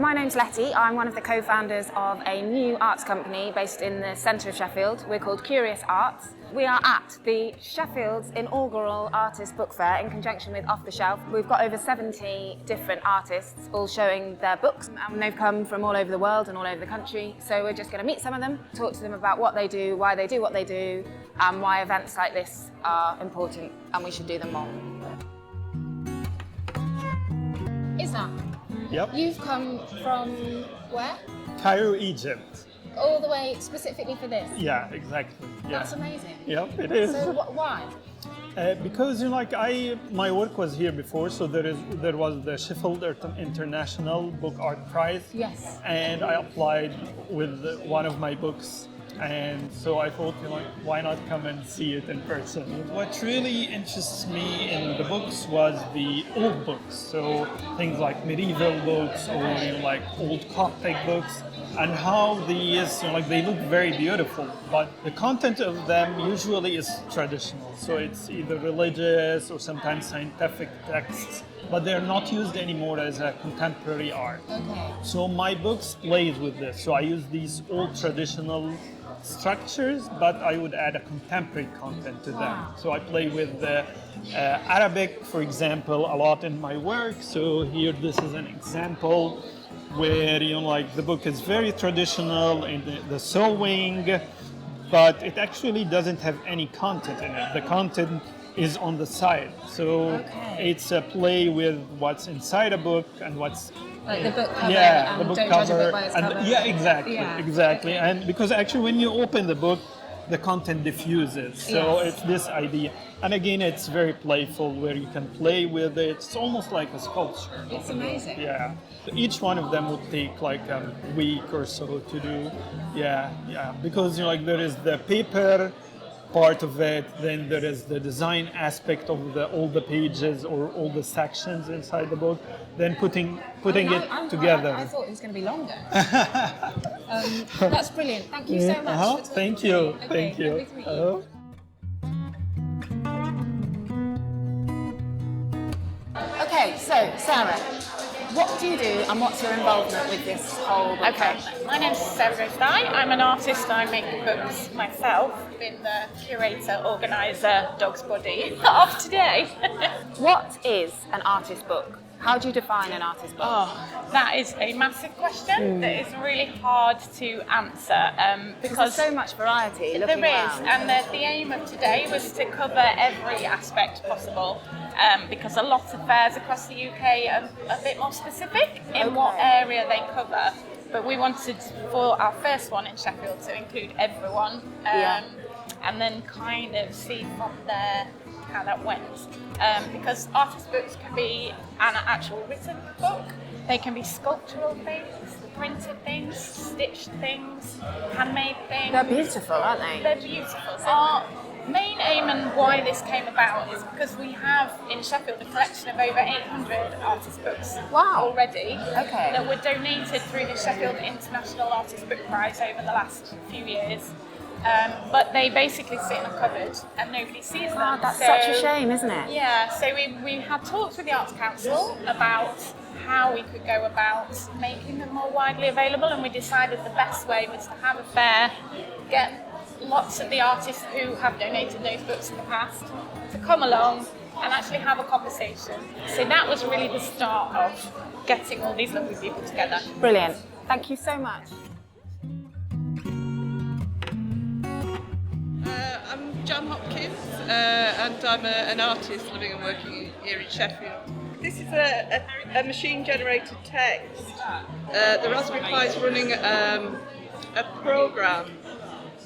My name's Letty. I'm one of the co-founders of a new arts company based in the centre of Sheffield. We're called Curious Arts. We are at the Sheffield's inaugural artist book fair in conjunction with Off the Shelf. We've got over 70 different artists all showing their books, and they've come from all over the world and all over the country. So we're just going to meet some of them, talk to them about what they do what they do, and why events like this are important and we should do them more. Isam, Yep. you've come from where? Cairo, Egypt. All the way specifically for this? Yeah, exactly. Yeah. That's amazing. Yep, it is. So why? Because my work was here before, so there was the Sheffield International Book Art Prize. Yes. And I applied with one of my books. And so I thought, why not come and see it in person? What really interests me in the books was the old books. So things like medieval books or like old Coptic books, and how these, they look very beautiful, but the content of them usually is traditional. So it's either religious or sometimes scientific texts, but they're not used anymore as a contemporary art. Okay. So my books plays with this. So I use these old traditional structures, but I would add a contemporary content to them. Wow. So I play with Arabic, for example, a lot in my work. So here, this is an example where the book is very traditional in the sewing, but it actually doesn't have any content in it. The content is on the side. So it's a play with what's inside a book and what's like the book cover, yeah, and the book don't cover, judge a book by its and cover. yeah, exactly, Yeah. exactly. Okay. And because actually, when you open the book, the content diffuses. So Yes. it's this idea, and again, it's very playful, where you can play with it. It's almost like a sculpture. It's amazing. Yeah. Each one of them would take like a week or so to do. Yeah, because there is the paper part of it, then there is the design aspect of all the pages or all the sections inside the book, then putting it together. I thought it was going to be longer. That's brilliant. Thank you so much. For talking Thank to you. me. Okay, Thank you. lovely to meet you. Okay, so Sarah, what do you do and what's your involvement with this whole book? Okay, my name's Sarah Stein. I'm an artist. I make books myself. Been the curator, organizer, dog's body of today. What is an artist book? How do you define an artist book? Oh, that is a massive question that is really hard to answer because because there's so much variety. there Looking is, around. and the aim of today was to cover every aspect possible. Because a lot of fairs across the UK are a bit more specific in what area they cover. But we wanted for our first one in Sheffield to include everyone, and then kind of see from there how that went. Because artist books can be an actual written book, they can be sculptural things, printed things, stitched things, handmade things. They're beautiful, aren't they? They're beautiful. So our main aim and why this came about is because we have in Sheffield a collection of over 800 artist books already that were donated through the Sheffield International Artist Book Prize over the last few years. But they basically sit in a cupboard and nobody sees them. That's such a shame, isn't it? Yeah, so we had talks with the Arts Council about how we could go about making them more widely available, and we decided the best way was to have a fair, get lots of the artists who have donated those books in the past to come along and actually have a conversation. So that was really the start of getting all these lovely people together. Brilliant. Thank you so much. I'm Jan Hopkins, and I'm an artist living and working here in Sheffield. This is a machine-generated text. The Raspberry Pi is running a program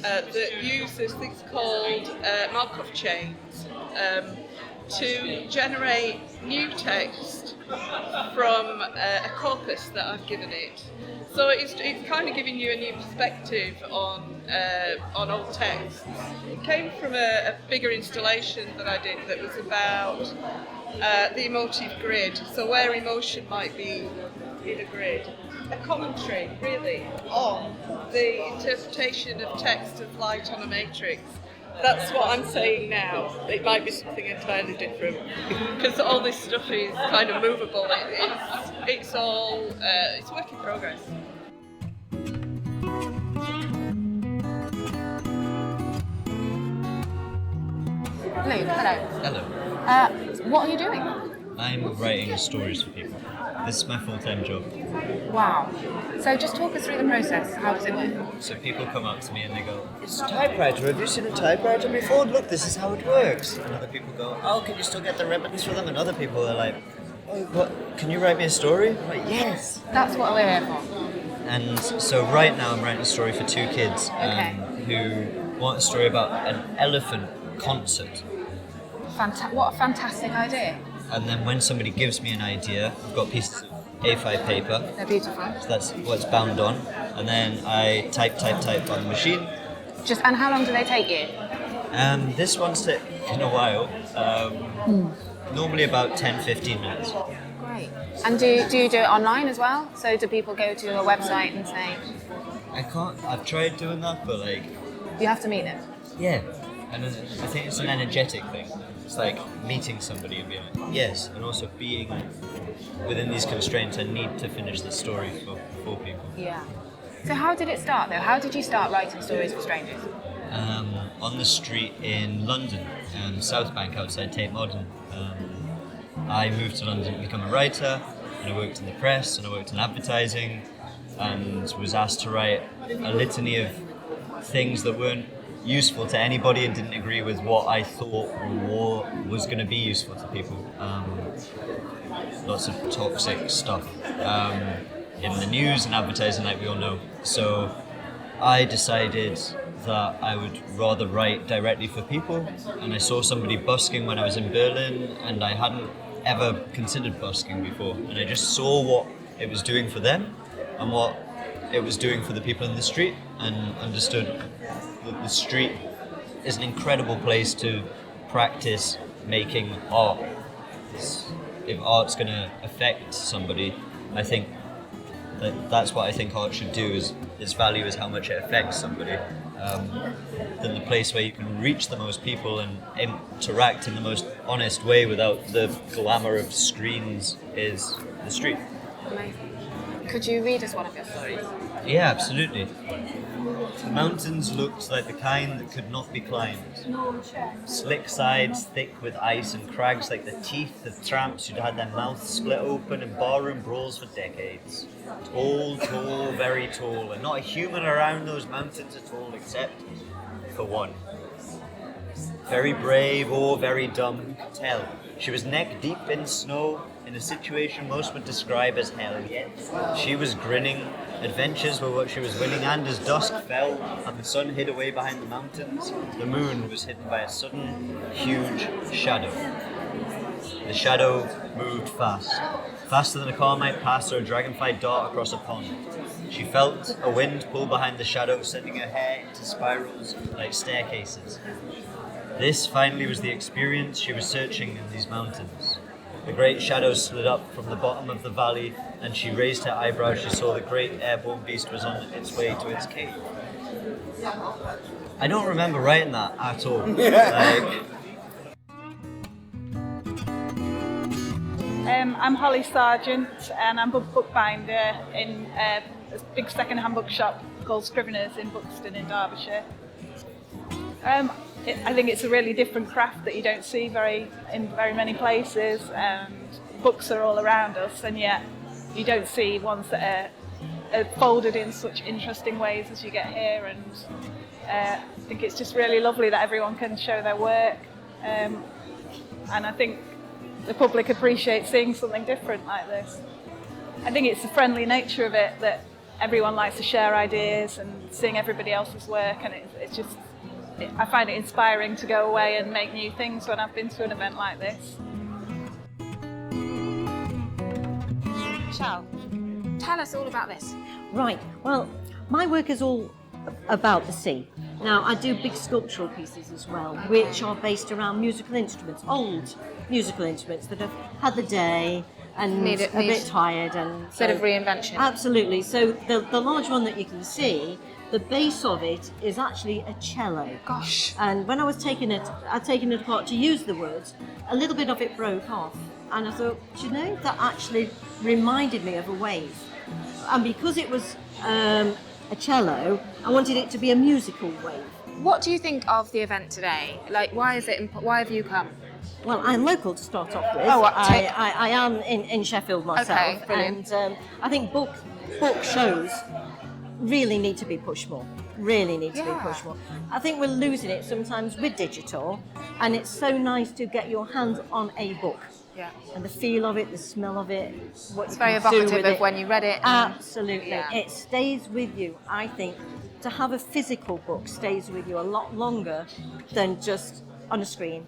that uses things called Markov chains to generate new text from a corpus that I've given it. So it's kind of giving you a new perspective on old texts. It came from a bigger installation that I did that was about the emotive grid, so where emotion might be in a grid. A commentary, really, on the interpretation of text of light on a matrix. That's what I'm saying now. It might be something entirely different because all this stuff is kind of movable. It's all it's work in progress. Luke, hello. Hello. What are you doing? I'm writing stories for people. This is my full-time job. Wow. So just talk us through the process. How does it work? So people come up to me and they go, "It's a typewriter. Have you seen a typewriter before? Look, this is how it works." And other people go, "Oh, can you still get the ribbons for them?" And other people are like, "Oh, what? Can you write me a story?" I'm like, "Yes." That's what we're here for. And so right now I'm writing a story for two kids who want a story about an elephant concert. What a fantastic idea. And then when somebody gives me an idea, I've got pieces of A5 paper. They're beautiful. So that's what's bound on. And then I type on the machine. And how long do they take you? This one's taken a while. Normally about 10-15 minutes. Great. And do you do it online as well? So do people go to a website and say... I've tried doing that, but You have to meet them. yeah. And I think it's an energetic thing. It's like meeting somebody and being like, yes, and also being within these constraints. I need to finish this story for people. Yeah. So how did it start though? How did you start writing stories for strangers? On the street in London, South Bank outside Tate Modern. I moved to London to become a writer, and I worked in the press and I worked in advertising, and was asked to write a litany of things that weren't useful to anybody and didn't agree with what I thought was going to be useful to people. Lots of toxic stuff in the news and advertising, like we all know. So I decided that I would rather write directly for people, and I saw somebody busking when I was in Berlin, and I hadn't ever considered busking before, and I just saw what it was doing for them and what it was doing for the people in the street, and understood that the street is an incredible place to practice making art. If art's going to affect somebody, I think that's what I think art should do, is its value is how much it affects somebody. Then the place where you can reach the most people and interact in the most honest way without the glamour of screens is the street. Amazing. Could you read us one of your stories? Yeah, absolutely. The mountains looked like the kind that could not be climbed. Slick sides thick with ice and crags like the teeth of tramps who'd had their mouths split open in barroom brawls for decades. Tall, very tall, and not a human around those mountains at all except for one. Very brave or very dumb, who could tell? She was neck deep in snow, in a situation most would describe as hell, yet she was grinning. Adventures were what she was winning, and as dusk fell and the sun hid away behind the mountains, the moon was hidden by a sudden, huge shadow. The shadow moved fast, faster than a car might pass or a dragonfly dart across a pond. She felt a wind pull behind the shadow, sending her hair into spirals like staircases. This finally was the experience she was searching in these mountains. The great shadow slid up from the bottom of the valley, and she raised her eyebrows. She saw the great airborne beast was on its way to its cave. I don't remember writing that at all. I'm Holly Sargent, and I'm a bookbinder in a big second-hand bookshop called Scriveners in Buxton in Derbyshire. I think it's a really different craft that you don't see in very many places, and books are all around us, and yet you don't see ones that are folded in such interesting ways as you get here, and I think it's just really lovely that everyone can show their work, and I think the public appreciates seeing something different like this. I think it's the friendly nature of it that everyone likes to share ideas and seeing everybody else's work, and it's just, I find it inspiring to go away and make new things when I've been to an event like this. Michelle, tell us all about this. Right, well, my work is all about the sea. Now, I do big sculptural pieces as well, which are based around musical instruments, old musical instruments that have had the day, and Need a bit tired and Bit of reinvention. Absolutely. So the large one that you can see, the base of it is actually a cello. Gosh. And when I was I'd taken it apart to use the words, a little bit of it broke off. And I thought, do you know, that actually reminded me of a wave. And because it was a cello, I wanted it to be a musical wave. What do you think of the event today? Like, why have you come? Well, I'm local to start off with. Oh, I am in Sheffield myself. Okay, brilliant. And I think book shows really need to be pushed more. Really need to be pushed more. I think we're losing it sometimes with digital, and it's so nice to get your hands on a book. Yeah. And the feel of it, the smell of it, what It's you very can do evocative with of it. when you read it. Absolutely. Yeah. It stays with you, I think. To have a physical book stays with you a lot longer than just on a screen.